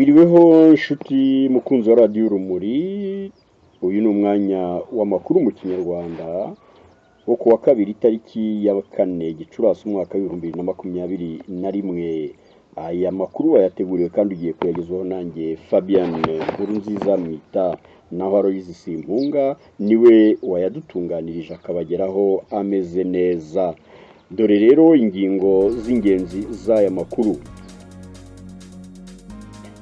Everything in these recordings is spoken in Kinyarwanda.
Mwiriweho nshuti mukunzi wa radiyo Urumuri, uyu ni umwanya w'amakuru mu kinyarwanda wo kuwa kabiri itariki ya 4 Gicurasi umwaka wa 2021. Aya makuru wayateguriwe kandi ugiye kuyagezwaho nanjye Fabian Nkurunziza Mwita, naho Aloyizi Simpunga niwe wayadutunganirije akabageraho ameze neza. Dore rero ingingo z'ingenzi z'aya makuru.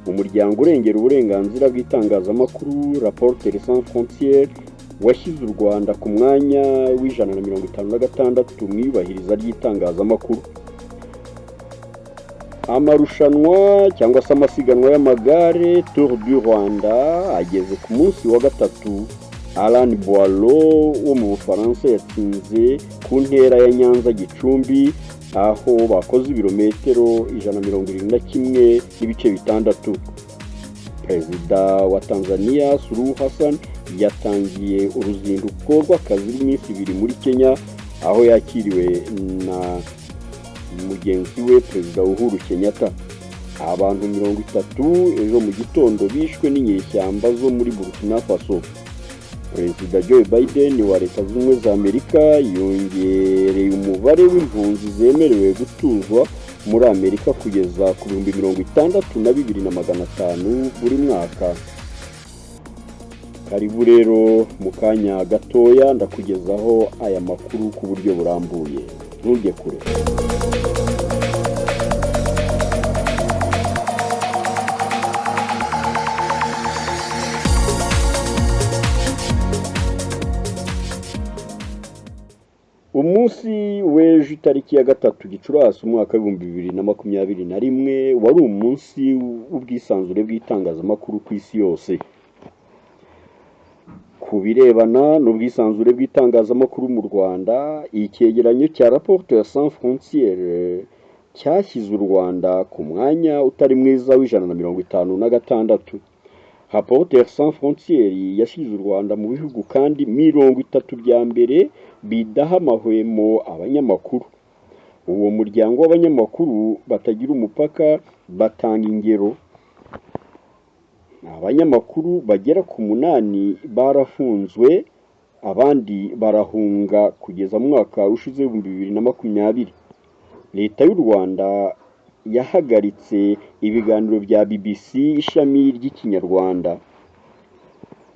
Umuryango urengera uburenganzira bw'itangazamakuru Reporters sans frontières washyize u Rwanda ku mwanya w'156 mu iyubahiriza ry'itangazamakuru. Amarushanwa cyangwa se amasiganwa y'amagare Tour du Rwanda ageze ku munsi wa gatatu. Alain Boileau wo mu Bufaransa yatsinze ku ntera ya Nyanza Gicumbi, aho bakoze ibirometero 171 n'ibice bitandatu. Perezida wa Tanzania Suluhu Hassan yatangiye uruzinduko rw'akazi rw'iminsi 2 muri Kenya, aho yakiriwe na mugenzi we Perezida Uhuru Kenyatta. Abantu 30 ejo mu gitondo bishwe n'inyeshyamba zo muri Burkina Faso. Perezida Joe Biden wa Leta Zunze Ubumwe za Amerika yongereye umubare w'impunzi zemerewe gutuzwa muri Amerika kugeza ku 62,500 buri mwaka. Karibu rero mu kanya gatoya ndakugezaho aya makuru ku buryo burambuye. Ntujye kure. Umunsi w'ejo itariki ya 3 Gicurasi umwaka wa 2021 wari umunsi w'ubwisanzure bw'itangazamakuru ku isi yose. Ku birebana n'ubwisanzure bw'itangazamakuru mu Rwanda, icyegeranyo cya Reporters sans frontières cyashyize u Rwanda ku mwanya utari mwiza w'156. Reporters sans frontières yashyize u Rwanda mu bihugu kandi 30 bya mbere bidaha amahwemo abanyamakuru. Uwo muryango w'abanyamakuru batagira umupaka batanga ingero. Abanyamakuru bagera ku 8 barafunzwe, abandi barahunga kugeza mu mwaka ushize 2020. Leta y'u Rwanda yahagaritse ibiganiro bya BBC ishami ry'ikinyarwanda,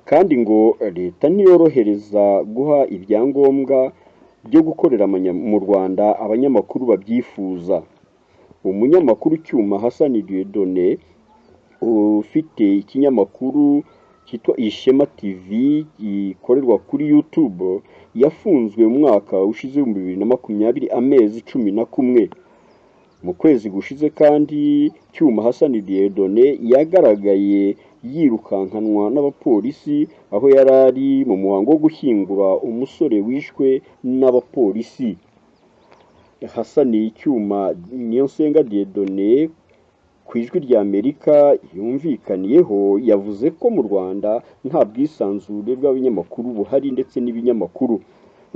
kandi ngo leta ntiyorohereza guha ibyangombwa byo gukorera mu Rwanda abanyamakuru babyifuza. Umunyamakuru Cyuma Hassan Dieudonné ufite ikinyamakuru cyitwa Ishema TV gikorerwa kuri YouTube yafunzwe mu mwaka ushize 2020 amezi 11. Mu kwezi gushize kandi Cyuma Hassan Dieudonné yagaragaye yirukankanwa n'abapolisi aho yarari mu muhango wo gushyingura umusore wishwe n'abapolisi. Hassan Cyuma Niyonsenga Dieudonné ku ijwi rya Amerika yumvikaniyeho yavuze ko mu Rwanda nta bwisanzure bw'abanyamakuru buhari ndetse n'ibinyamakuru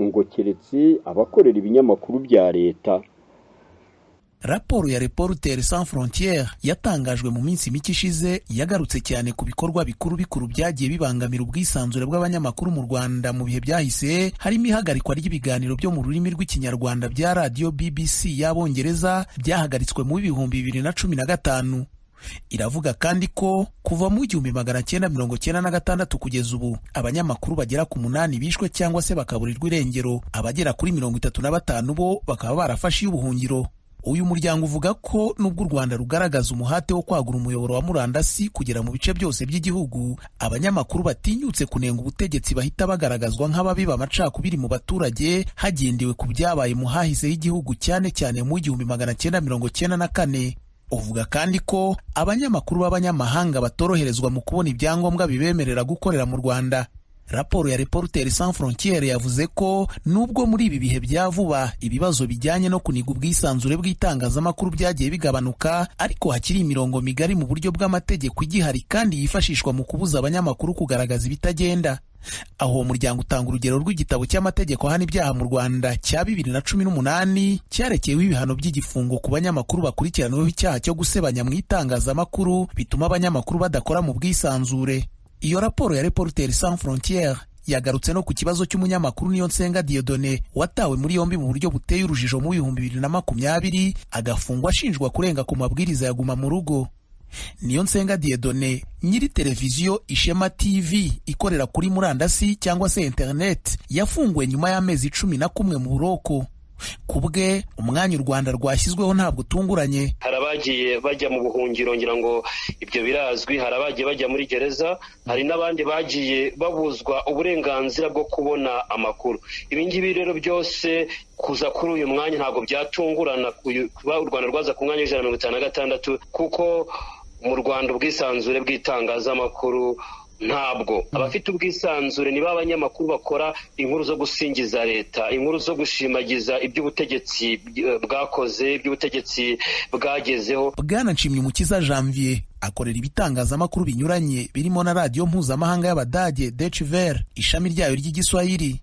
ngo keretse abakorera ibinyamakuru bya leta. Raporo ya Reporters sans frontières yatangajwe mu minsi mike ishize yagarutse cyane ku bikorwa bikuru byagiye bibangamira ubwisanzure bw'abanyamakuru mu Rwanda mu bihe byahise, harimo ihagarikwa ry'ibiganiro byo mu rurimi rw'ikinyarwanda bya radio BBC y'Abongereza byahagaritswe mu 2015. Iravuga kandi ko kuva mu 1996 kugeza ubu abanyamakuru bagera ku 8 bishwe cyangwa se bakaburirwa irengero, abagera kuri 35 bo bakaba barafashe ubuhungiro. Uyu muryango uvuga ko nubwo u Rwanda rugaragaza umuhate wo kwagura umuyoboro wa murandasi kugera mu bice byose by'igihugu, abanyamakuru batinyutse kunenga ubutegetsi bahita bagaragazwa nk'ababiba amacakubiri mu baturage hagendewe ku byabaye mu hahise h'igihugu cyane cyane mu 1994. Uvuga kandi ko abanyamakuru b'abanyamahanga batoroherezwa mu kubona ibyangombwa bibemerera gukorera mu Rwanda. Raporo ya Reporters sans frontières yavuze ko nubwo muri ibi bihe bya vuba ibibazo bijyanye no kuniga ubwisanzure bw'itangazamakuru byagiye bigabanuka, ariko hakiri imirongo migari mu buryo bw'amategeko igihari kandi yifashishwa mu kubuza abanyamakuru kugaragaza ibitagenda. aho uwo muryango utanga urugero rw'igitabo cy'amategeko ahana ibyaha mu Rwanda cya 2018 cyarekeyeho ibihano by'igifungo ku banyamakuru bakurikiranyweho icyaha cyo gusebanya mu itangazamakuru bituma abanyamakuru badakora mu bwisanzure. Iyo raporo ya Reporters sans frontières yagarutse no ku kibazo cy'umunyamakuru Niyonsenga Dieudonné watawe muri yombi mu buryo buteye urujijo mu 2020 agafungwa ashinjwa kurenga ku mabwiriza ya guma mu rugo. Niyonsenga Dieudonné nyiri televiziyo Ishema TV ikorera kuri murandasi cyangwa se internet yafunguwe nyuma y'amezi 11 mu buroko. Kubwe umwanya u Rwanda rwashyizweho ntabwo utunguranye. Harabagiye bajya mu buhungiro ngira ngo ibyo birazwi, harabagiye bajya muri gereza, hari n'abandi bagiye babuzwa uburenganzira bwo kubona amakuru. Ibi ngibi rero byose kuza kuri uyu mwanya ntabwo byatungurana kuba u Rwanda rwaza ku mwanya w'156 kuko mu Rwanda ubwisanzure bw'itangazamakuru ntabwo abafite ubwisanzure niba abanyamakuru bakora inkuru zo gusingiza leta, inkuru zo gushimagiza iby'ubutegetsi bwakoze, iby'ubutegetsi bwagezeho. Bwana Nshimyumukiza Janvier akorera ibitangazamakuru binyuranye birimo na radio mpuzamahanga y'Abadage Deutsche Welle ishami ryayo ry'igiswahili.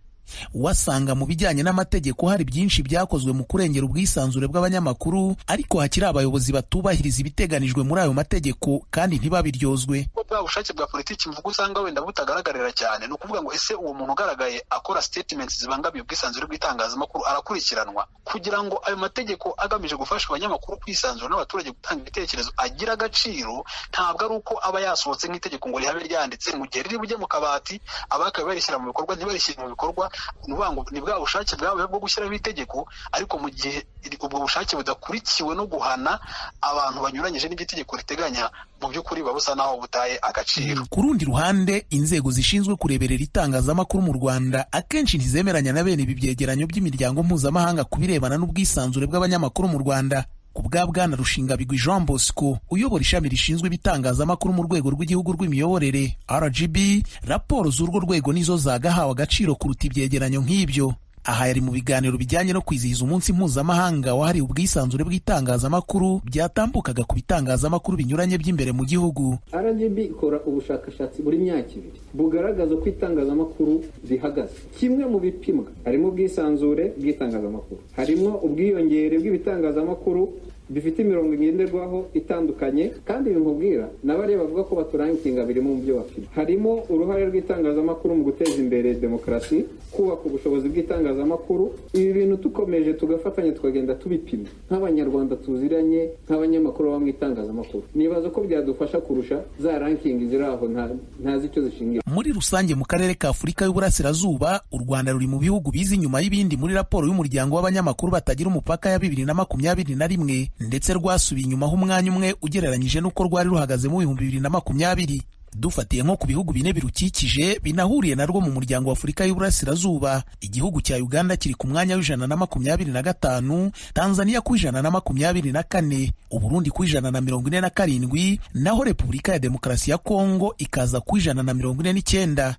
Wasanga mu bijyanye n'amategeko hari byinshi byakozwe mu kurengera ubwisanzure bw'abanyamakuru, ariko hakiri abayobozi batubahiriza ibiteganijwe muri ayo mategeko kandi ntibabiryozwe. Bwa bushake bwa politiki mvugo usanga wenda butagaragarira cyane, no kuvuga ngo ese uwo muntu ugaragaye akora statements zibangamiye ubwisanzure bw'itangazamakuru arakurikiranwa, kugira ngo ayo mategeko agamije gufasha abanyamakuru kwisanzura n'abaturage gutanga ibitekerezo agira agaciro. Ntabwo ari uko aba yasohotse nk'itegeko ngo rihabe ryanditse mu gihe riri bujye mu kabati abakabe barishyira mu bikorwa ntibarishyire mu bikorwa. Nubango ni bwa bushake bwawe bwo gushyiraho itegeko, ariko mu gihe ubwo bushake budakurikiwe no guhana abantu banyuranyije n'itegeko riteganya, mu by'ukuri babusa naho butaye agaciro. Ku rundi ruhande, inzego zishinzwe kureberera itangazamakuru mu Rwanda akenshi ntizemeranya na bene ibi byegeranyo by'imiryango mpuzamahanga kubirebana n'ubwisanzure bw'abanyamakuru mu Rwanda. Kubwa Bwana Rushingabigwi Jean Bosco uyobora ishami rishinzwe ibitangazamakuru mu rwego rw'igihugu rw'imiyoborere RGB, raporo z'urwo rwego nizo zagahawe agaciro kuruta ibyegeranyo nk'ibyo. Aha yari mu biganiro bijyanye no kwizihiza umunsi mpuzamahanga wahariwe ubwisanzure bw'itangazamakuru byatambukaga ku bitangazamakuru binyuranye by'imbere mu gihugu. RGB ikora ubushakashatsi buri myaka 2 bugaragaza ko itangazamakuru rihagaze. Kimwe mu bipimwa harimo ubwisanzure bw'itangazamakuru, harimo ubwiyongere bw'ibitangazamakuru bifite imirongo ngenderwaho itandukanye, kandi bimubwira n'abari bavuga ko baturankinga birimo mu byo bafite. Harimo uruhare rw'itangazamakuru mu guteza imbere demokarasi, kubaka ubushobozi bw'itangazamakuru. Ibi bintu tukomeje tugafatanya tukagenda tubipima nk'abanyarwanda tuziranye nk'abanyamakuru bamwe itangazamakuru, nibaza ko byadufasha kurusha za ranking ziri aho ntazi icyo zishingira. Muri rusange mu karere ka Afurika y'Uburasirazuba, u Rwanda ruri mu bihugu bizi nyuma y'ibindi muri raporo y'umuryango w'abanyamakuru batagira umupaka ya 2021, ndetse rwasubiye inyuma umwanya umwe ugereranyije n'uko rwari ruhagaze mu 2020. Dufatiye nko ku bihugu bine birukikije binahuriye narwo mu muryango wa Afurika y'Uburasirazuba, igihugu cya Uganda kiri ku mwanya w'125, Tanzania ku 124, Uburundi ku 147, naho Repubulika ya Demokarasi ya Kongo ikaza ku 149.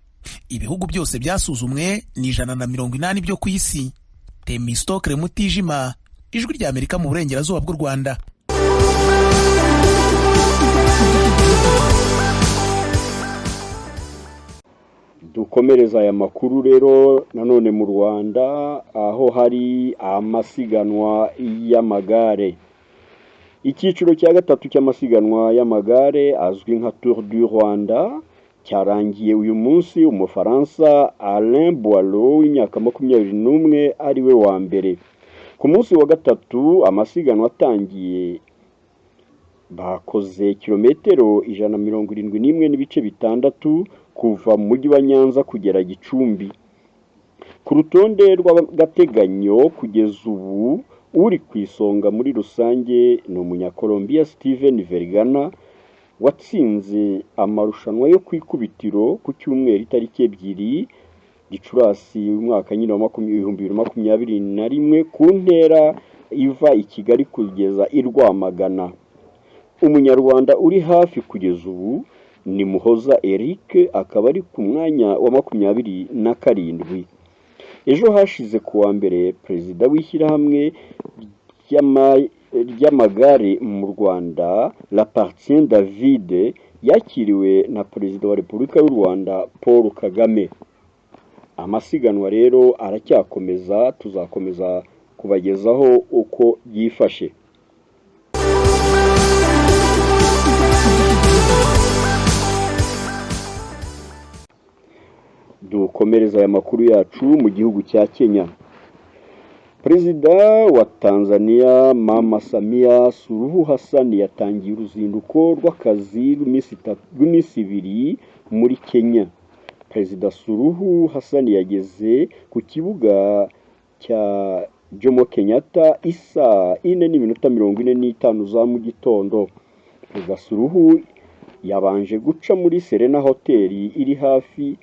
Ibihugu byose byasuzumwe ni 180 byo ku isi. Temistokle Mutijima, Ijwi rya Amerika mu burengerazuba bw'u Rwanda. Dukomereza aya makuru rero nanone mu Rwanda, aho hari amasiganwa y'amagare. Icyiciro cya gatatu cy'amasiganwa y'amagare azwi nka Tour du Rwanda cyarangiye uyu munsi. Umufaransa Alain Boileau w'imyaka 21 ari we wa mbere. Ku munsi wa gatatu amasiganwa atangiye, bakoze kilometero 171 n'ibice bitandatu kuva mu mujyi wa Nyanza kugera Gicumbi. Ku rutonde rw'agateganyo kugeza ubu uri ku isonga muri rusange ni umunyakolombia Steven Vergana watsinze amarushanwa yo kwikubitiro ku cyumweru itariki 2 Gicurasi umwaka nyine wa 2021 ku ntera iva i Kigali kugeza i Rwamagana. Umunyarwanda uri hafi kugeza ubu ni Muhoza Eric, akaba ari ku mwanya wa 27. Ejo hashize kuwa mbere perezida w'ishyirahamwe ry'amagare mu Rwanda Lapartien David yakiriwe na perezida wa Repubulika y'u Rwanda Paul Kagame. amasiganwa rero aracyakomeza, tuzakomeza kubagezaho uko byifashe. Dukomereza aya makuru yacu mu gihugu cya Kenya. Perezida wa Tanzania Mama Samia Suluhu Hassan yatangiye uruzinduko rw'akazi rw'iminsi 2 muri Kenya. Perezida Suluhu Hassan yageze ku kibuga cya Jomo Kenyatta isaa 4:45 za mu gitondo. Perezida Suluhu yabanje guca muri Serena Hotel iri hafi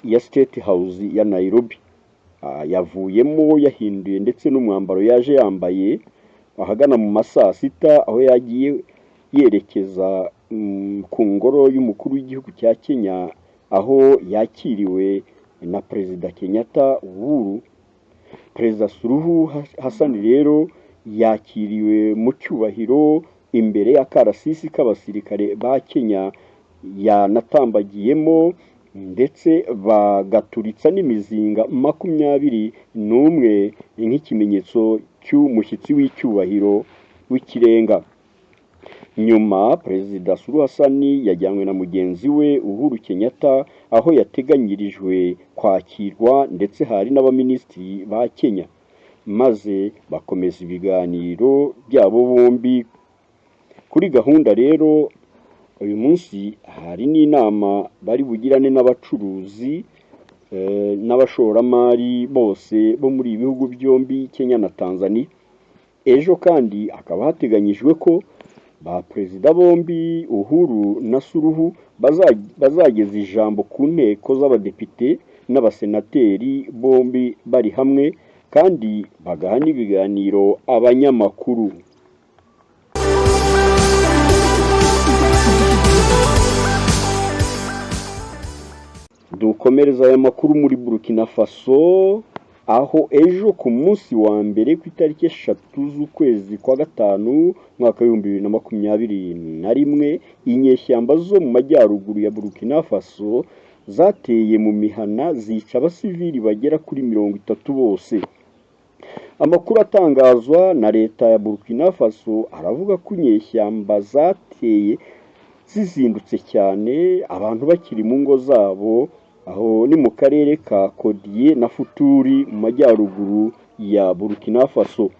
ya State House ya Nairobi. Yavuyemo yahinduye ndetse n'umwambaro yaje yambaye ahagana mu masaa 6, aho yagiye yerekeza ku ngoro y'umukuru w'igihugu cya Kenya, aho yakiriwe na Perezida Kenyatta Uhuru. Perezida Suluhu Hassan rero yakiriwe mu cyubahiro imbere y'akarasisi k'abasirikare ba Kenya yanatambagiyemo, ndetse bagaturitsa n'imizinga 21 nk'ikimenyetso cy'umushyitsi w'icyubahiro w'ikirenga. Nyuma Perezida Suluhu Hassan yajyanywe na mugenzi we Uhuru Kenyatta, aho yateganyirijwe kwakirwa, ndetse hari n'abaminisitiri ba Kenya, maze bakomeza ibiganiro byabo bombi. Kuri gahunda rero uyu munsi hari n'inama bari bugirane n'abacuruzi n'abashoramari bose bo muri ibihugu byombi Kenya na Tanzania. Ejo kandi akaba hateganyijwe ko ba perezida bombi Uhuru na Suluhu bazageza ijambo ku nteko z'abadepite n'abasenateri bombi bari hamwe, kandi bagaha n'ibiganiro abanyamakuru. Dukomereza aya makuru muri Burkina Faso, aho ejo ku munsi wa mbere ku itariki 3 z'ukwezi kwa gatanu mwaka 2021, inyeshyamba zo mu majyaruguru ya Burkina Faso zateye mu mihana zica abasivili bagera kuri 30 bose. Amakuru atangazwa na leta ya Burkina Faso aravuga ko inyeshyamba zateye zizindutse cyane, abantu bakiri mu ngo zabo, aho ni mu karere ka Kodiye na Futuri mu majyaruguru ya Burkina Faso.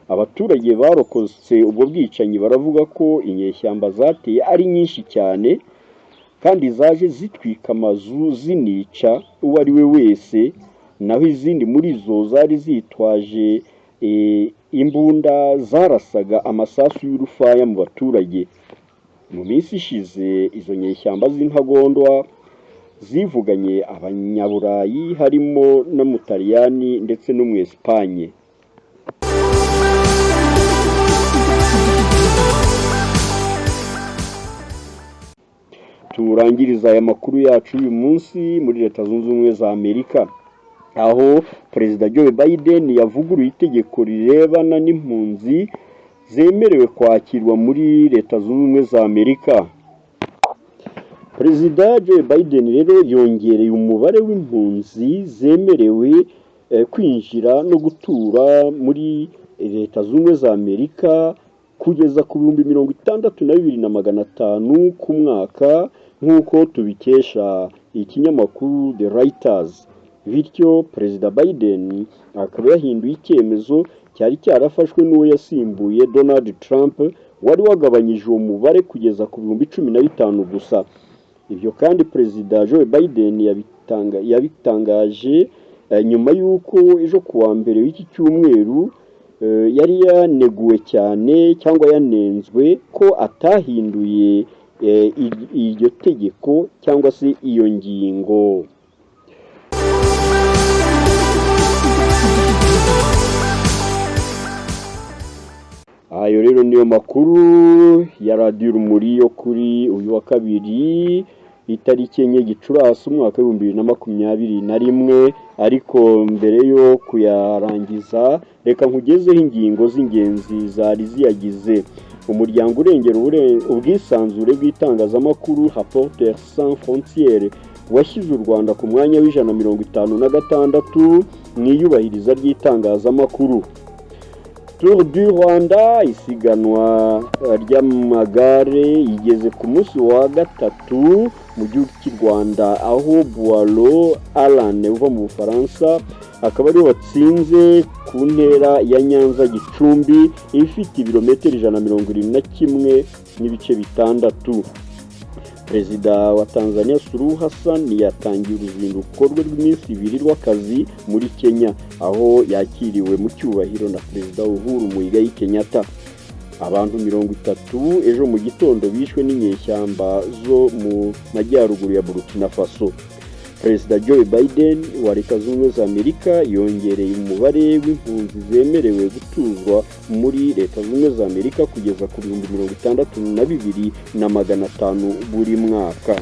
Abaturage barokotse ubwo bwicanyi baravuga ko inyeshyamba zateye ari nyinshi cyane, kandi zaje zitwika amazu zinica uwo ari we wese, naho izindi muri zo zari zitwaje imbunda zarasaga amasasu y'urufaya mu baturage. Mu minsi ishize izo nyeshyamba z'intagondwa zivuganye abanyaburayi harimo n'umutaliyani ndetse n'umwesipanye. Turangiriza aya makuru yacu uyu munsi muri Leta Zunze Ubumwe za Amerika, aho Perezida Joe Biden yavuguruye itegeko rirebana n'impunzi zemerewe kwakirwa muri Leta Zunze Ubumwe za Amerika. Perezida Joe Biden rero yongereye umubare w'impunzi zemerewe kwinjira no gutura muri Leta Zunze Ubumwe za Amerika kugeza ku 62,500 ku mwaka, nk'uko tubikesha ikinyamakuru The Reuters. Bityo Perezida Biden akaba yahinduye icyemezo cyari cyarafashwe n'uwo yasimbuye Donald Trump, wari wagabanyije uwo mubare kugeza ku 15,000 gusa. Ibyo kandi Perezida Joe Biden yabitangaje nyuma y'uko ejo kuwa mbere w'iki cyumweru yari yaneguwe cyane cyangwa yanenzwe ko atahinduye iryo tegeko cyangwa se iyo ngingo. Ayo rero niyo makuru ya Radio Urumuri yo kuri uyu wa kabiri itariki 4 Gicurasi umwaka 2021. Ariko mbere yo kuyarangiza, reka nkugezeho ingingo z'ingenzi zari ziyagize. Umuryango urengera ubwisanzure bw'itangazamakuru Reporters sans frontières washyize u Rwanda ku mwanya w'156 mu iyubahiriza ry'itangazamakuru. Tour du Rwanda, isiganwa ry'amagare, igeze ku munsi wa gatatu mu gihugu cy'u Rwanda, aho Boileau Alain uva mu Bufaransa akaba ari watsinze ku ntera ya Nyanza Gicumbi ifite ibirometero 171 n'ibice bitandatu. Perezida wa Tanzania Suluhu Hassan yatangiye uruzinduko rwe rw'iminsi 2 rw'akazi muri Kenya, aho yakiriwe mu cyubahiro na Perezida Uhuru Muigai Kenyatta. Abantu 30 ejo mu gitondo bishwe n'inyeshyamba zo mu majyaruguru ya Burkina Faso. Perezida Joe Biden wa Leta Zunze Ubumwe za Amerika yongereye umubare w'impunzi zemerewe gutuzwa muri Leta Zunze Ubumwe za Amerika kugeza ku 62,500 buri mwaka.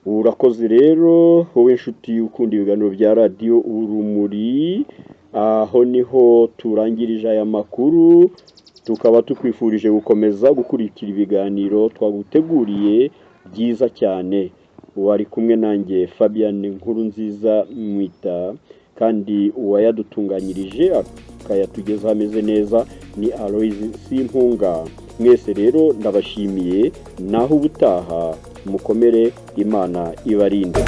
Urakoze rero wowe nshuti ukunda ibiganiro bya Radio Urumuri, aho niho turangirije aya makuru, tukaba tukwifurije gukomeza gukurikira ibiganiro twaguteguriye byiza cyane. Wari kumwe nanjye Fabian Nkurunziza Mwita, kandi uwayadutunganyirije akayatugeza ameze neza ni Aloys Simpunga. Mwese rero ndabashimiye, naho ubutaha mukomere, Imana ibarinde.